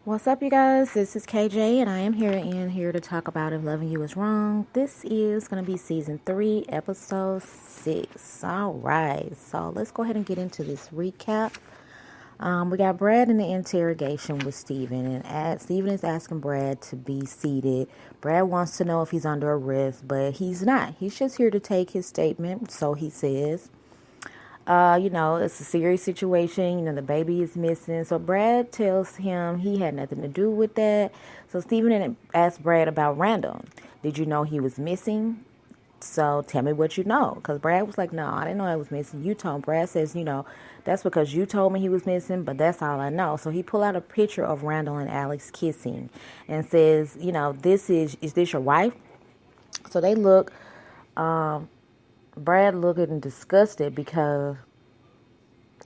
What's up, you guys? This is KJ, and I am here to talk about If Loving You Is Wrong. This is going to be season 3, episode 6. All right, so let's go ahead and get into this recap. We got Brad in the interrogation with Steven, and Steven is asking Brad to be seated. Brad wants to know if he's under arrest, but he's not. He's just here to take his statement, so he says. It's a serious situation. The baby is missing. So Brad tells him he had nothing to do with that. So Steven asked Brad about Randall. Did you know he was missing? So tell me what you know. Because Brad was like, no, I didn't know he was missing. You told him. Brad says, that's because you told me he was missing, but that's all I know. So he pulled out a picture of Randall and Alex kissing and says, is this your wife? So they look, Brad looking disgusted because,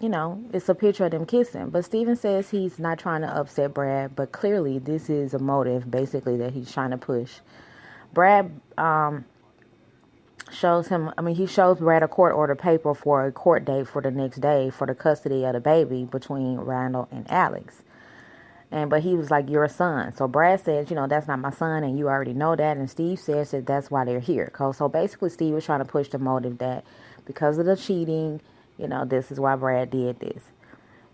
it's a picture of them kissing. But Steven says he's not trying to upset Brad, but clearly this is a motive, basically, that he's trying to push. Brad shows Brad a court order paper for a court date for the next day for the custody of the baby between Randall and Alex. But he was like, you're a son. So Brad says, that's not my son, and you already know that. And Steve says that that's why they're here. So basically, Steve was trying to push the motive that because of the cheating, this is why Brad did this.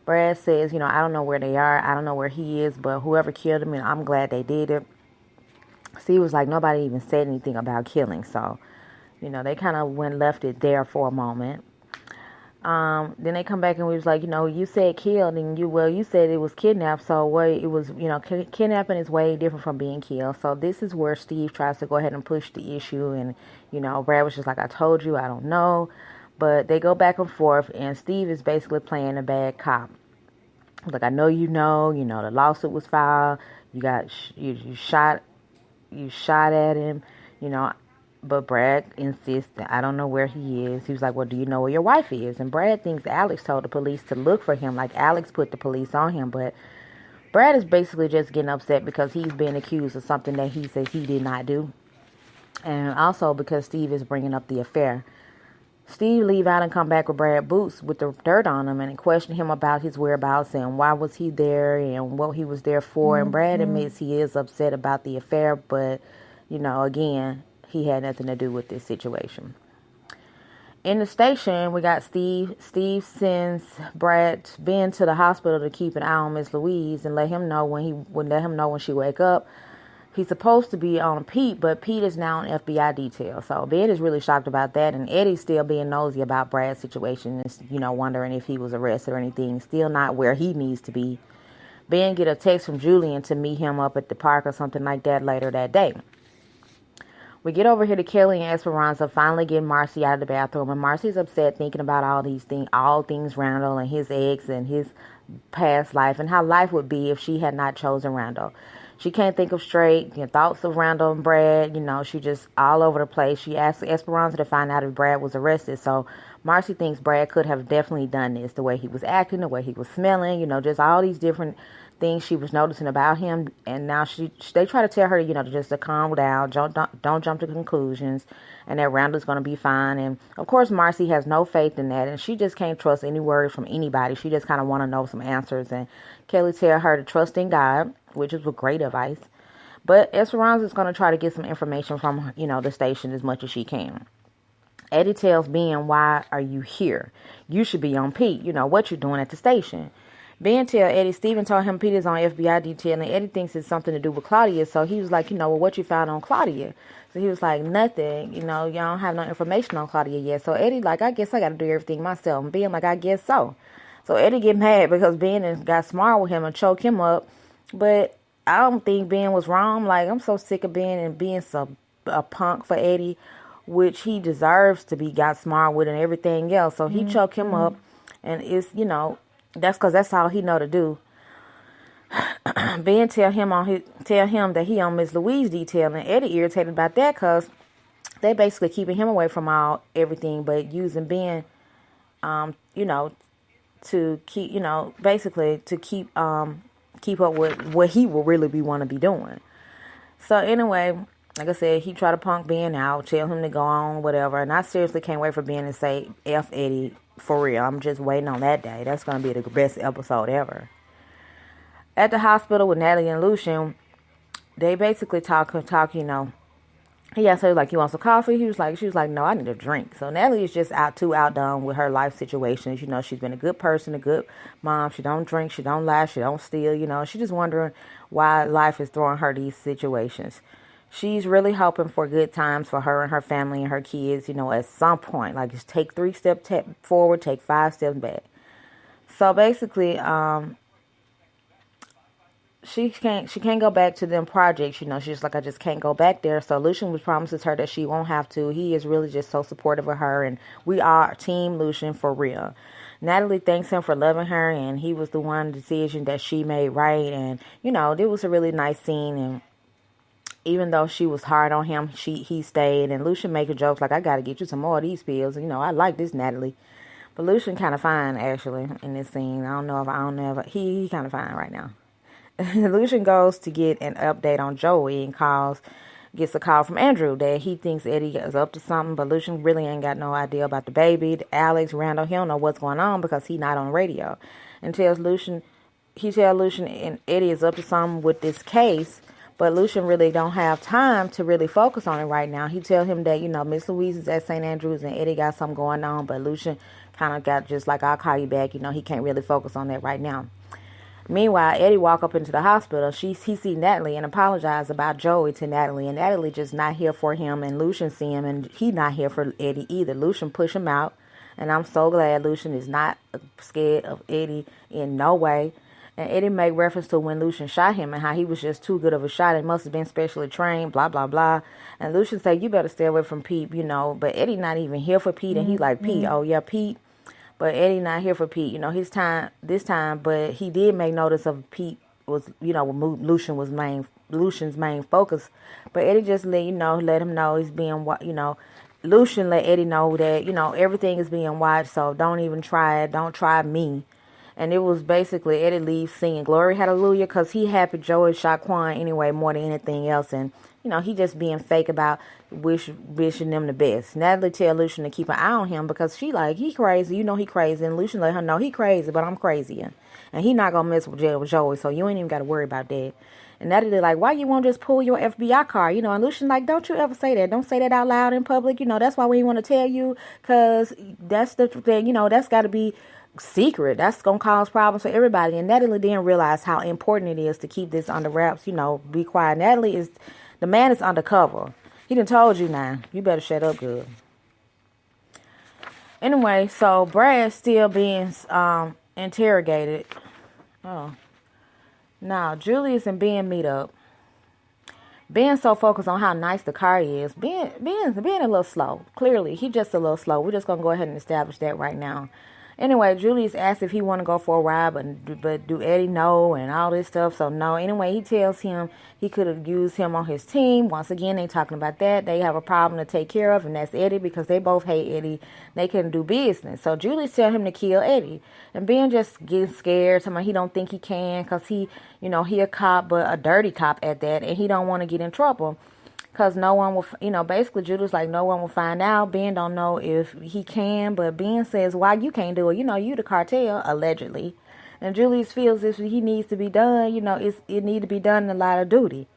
Brad says, I don't know where they are. I don't know where he is, but whoever killed him, I'm glad they did it. Steve was like, nobody even said anything about killing. So, they kind of left it there for a moment. Then they come back and we was like, you said killed, and you said it was kidnapped. So it was, kidnapping is way different from being killed. So this is where Steve tries to go ahead and push the issue. And, Brad was just like, I told you, I don't know. But they go back and forth, and Steve is basically playing a bad cop. Like, I know, the lawsuit was filed. You shot at him, But Brad insists that I don't know where he is. He was like, well, do you know where your wife is? And Brad thinks Alex told the police to look for him, like Alex put the police on him. But Brad is basically just getting upset because he's being accused of something that he says he did not do. And also because Steve is bringing up the affair. Steve leave out and come back with Brad Boots with the dirt on him and question him about his whereabouts and why was he there and what he was there for. And Brad admits he is upset about the affair, but, again, he had nothing to do with this situation. In the station, we got Steve. Steve sends Ben to the hospital to keep an eye on Miss Louise and let him know when she wake up. He's supposed to be on Pete, but Pete is now on FBI detail. So Ben is really shocked about that, and Eddie's still being nosy about Brad's situation and, wondering if he was arrested or anything. Still not where he needs to be. Ben get a text from Julian to meet him up at the park or something like that later that day. We get over here to Kelly and Esperanza finally getting Marcy out of the bathroom, and Marcy's upset thinking about all things Randall and his ex and his past life and how life would be if she had not chosen Randall. She can't think of straight thoughts of Randall and Brad. She just all over the place. She asked Esperanza to find out if Brad was arrested. So Marcy thinks Brad could have definitely done this. The way he was acting, the way he was smelling, just all these different things she was noticing about him. And now they try to tell her, just to calm down, don't jump to conclusions, and that Randall's going to be fine. And of course, Marcy has no faith in that, and she just can't trust any words from anybody. She just kind of want to know some answers. And Kelly tell her to trust in God, which is great advice. But Esperanza is going to try to get some information from, the station as much as she can. Eddie tells Ben, why are you here? You should be on Pete. What you're doing at the station. Ben tell Eddie, Steven told him Pete is on FBI detail, and Eddie thinks it's something to do with Claudia. So he was like, what you found on Claudia? So he was like, nothing. You don't have no information on Claudia yet. So Eddie like, I guess I got to do everything myself. And Ben like, I guess so. So Eddie get mad because Ben got smart with him and choked him up. But I don't think Ben was wrong. Like, I'm so sick of Ben and being a punk for Eddie, which he deserves to be got smart with and everything else. So he choked him up, and it's, that's because that's all he know to do. Ben tell him that he on Miss Louise detail, and Eddie irritated about that because they basically keeping him away from everything, but using Ben, to keep, basically to keep up with what he will really want to be doing. So anyway, like I said, he tried to punk Ben out, tell him to go on, whatever. And I seriously can't wait for Ben to say F Eddie for real. I'm just waiting on that day. That's going to be the best episode ever. At the hospital with Natalie and Lucian, they basically talk, he asked her, like, you want some coffee? She was like, no, I need a drink. So Natalie is just too outdone with her life situations. She's been a good person, a good mom. She don't drink, she don't lie, she don't steal, She's just wondering why life is throwing her these situations. She's really hoping for good times for her and her family and her kids, at some point. Like, just take 3 steps forward, take 5 steps back. So basically, she can't go back to them projects. She's like, I just can't go back there. So Lucian promises her that she won't have to. He is really just so supportive of her, and we are Team Lucian for real. Natalie thanks him for loving her, and he was the one decision that she made right. And it was a really nice scene. And even though she was hard on him, he stayed. And Lucian making jokes like, I got to get you some more of these pills. I like this Natalie. But Lucian kind of fine, actually, in this scene. I don't know if he kind of fine right now. Lucian goes to get an update on Joey and gets a call from Andrew that he thinks Eddie is up to something, but Lucian really ain't got no idea about the baby. Alex, Randall, he don't know what's going on because he's not on radio. And tells Lucian and Eddie is up to something with this case, but Lucian really don't have time to really focus on it right now. He tell him that, Miss Louise is at St. Andrews and Eddie got something going on, but Lucian kind of got just like, I'll call you back. He can't really focus on that right now. Meanwhile, Eddie walk up into the hospital. He see Natalie and apologize about Joey to Natalie. And Natalie just not here for him. And Lucian see him and he not here for Eddie either. Lucian push him out. And I'm so glad Lucian is not scared of Eddie in no way. And Eddie make reference to when Lucian shot him and how he was just too good of a shot. It must have been specially trained, blah, blah, blah. And Lucian say, you better stay away from Pete, But Eddie not even here for Pete. And he like, Pete, oh yeah, Pete. But Eddie not here for Pete, his time this time. But he did make notice of Pete was, Lucian's main focus. But Eddie just let him know he's being, Lucian let Eddie know that, everything is being watched. So don't even try it. Don't try me. And it was basically Eddie leaves singing Glory Hallelujah because he happy Joey shot Quan anyway more than anything else. And, he just being fake about wishing them the best. Natalie tell Lucian to keep an eye on him because she like, he crazy. He crazy. And Lucian let her know he crazy, but I'm crazier. And he not going to mess with Joey, so you ain't even got to worry about that. And Natalie like, why you won't just pull your FBI card? And Lucian like, don't you ever say that. Don't say that out loud in public. That's why we want to tell you because that's the thing, that's got to be secret. That's gonna cause problems for everybody. And Natalie didn't realize how important it is to keep this under wraps. Be quiet. The man is undercover. He done told you now. You better shut up good. Anyway, so Brad's still being interrogated. Oh. Now, Julius and Ben meet up. Ben's so focused on how nice the car is. Ben's a little slow. Clearly, he's just a little slow. We're just gonna go ahead and establish that right now. Anyway, Julius asked if he want to go for a ride, but do Eddie know and all this stuff. So no. Anyway, he tells him he could have used him on his team. Once again, they talking about that. They have a problem to take care of, and that's Eddie because they both hate Eddie. They couldn't do business. So Julius tell him to kill Eddie. And Ben just getting scared. Somebody he don't think he can because he a cop, but a dirty cop at that, and he don't want to get in trouble. Because no one will, basically Julius like no one will find out. Ben don't know if he can, but Ben says, why you can't do it? You the cartel, allegedly. And Julius feels if he needs to be done, it need to be done in a lot of duty.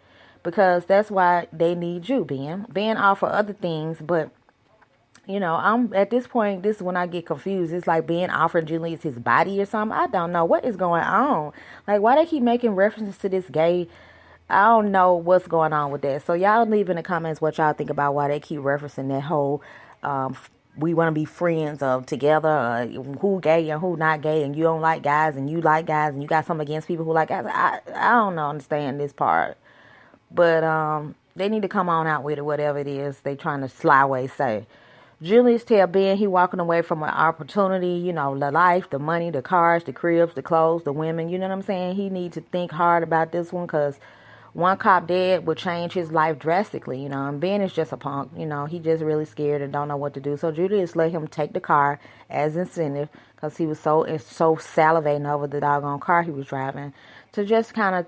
Because that's why they need you, Ben. Ben offer other things, but, I'm at this point, this is when I get confused. It's like Ben offering Julius his body or something. I don't know what is going on. Like, why they keep making references to this gay. I don't know what's going on with that. So y'all leave in the comments what y'all think about why they keep referencing that whole we want to be friends of together, who gay and who not gay, and you don't like guys and you like guys and you got something against people who like guys. I don't understand this part. But they need to come on out with it, whatever it is they trying to slyway say. Julius tell Ben he walking away from an opportunity, the life, the money, the cars, the cribs, the clothes, the women, you know what I'm saying? He need to think hard about this one because one cop dead would change his life drastically, and Ben is just a punk, he just really scared and don't know what to do. So Julius let him take the car as incentive because he was so salivating over the doggone car he was driving to just kind of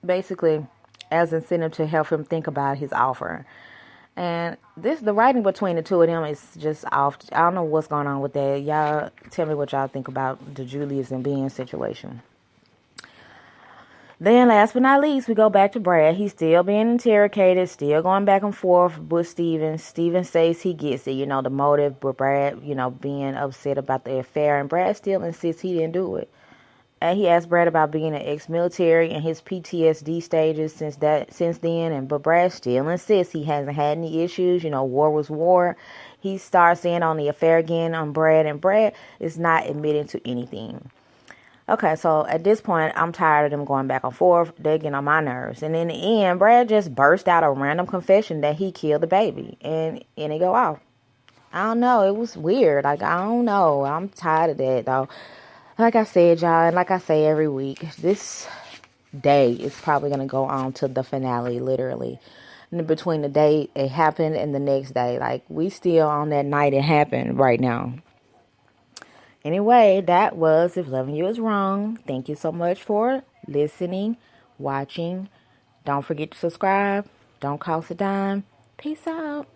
basically as incentive to help him think about his offer. And the writing between the two of them is just off. I don't know what's going on with that. Y'all tell me what y'all think about the Julius and Ben situation. Then, last but not least, we go back to Brad. He's still being interrogated, still going back and forth with Steven. Steven says he gets it, the motive with Brad, being upset about the affair. And Brad still insists he didn't do it. And he asked Brad about being an ex-military and his PTSD stages since then. But Brad still insists he hasn't had any issues. War was war. He starts in on the affair again on Brad, and Brad is not admitting to anything. Okay, so at this point, I'm tired of them going back and forth. They're getting on my nerves. And in the end, Brad just burst out a random confession that he killed the baby. And it go off. I don't know. It was weird. I don't know. I'm tired of that, though. Like I said, y'all, and like I say every week, this day is probably going to go on to the finale, literally. And between the day it happened and the next day. Like, we still on that night it happened right now. Anyway, that was If Loving You Is Wrong. Thank you so much for listening, watching. Don't forget to subscribe. Don't cost a dime. Peace out.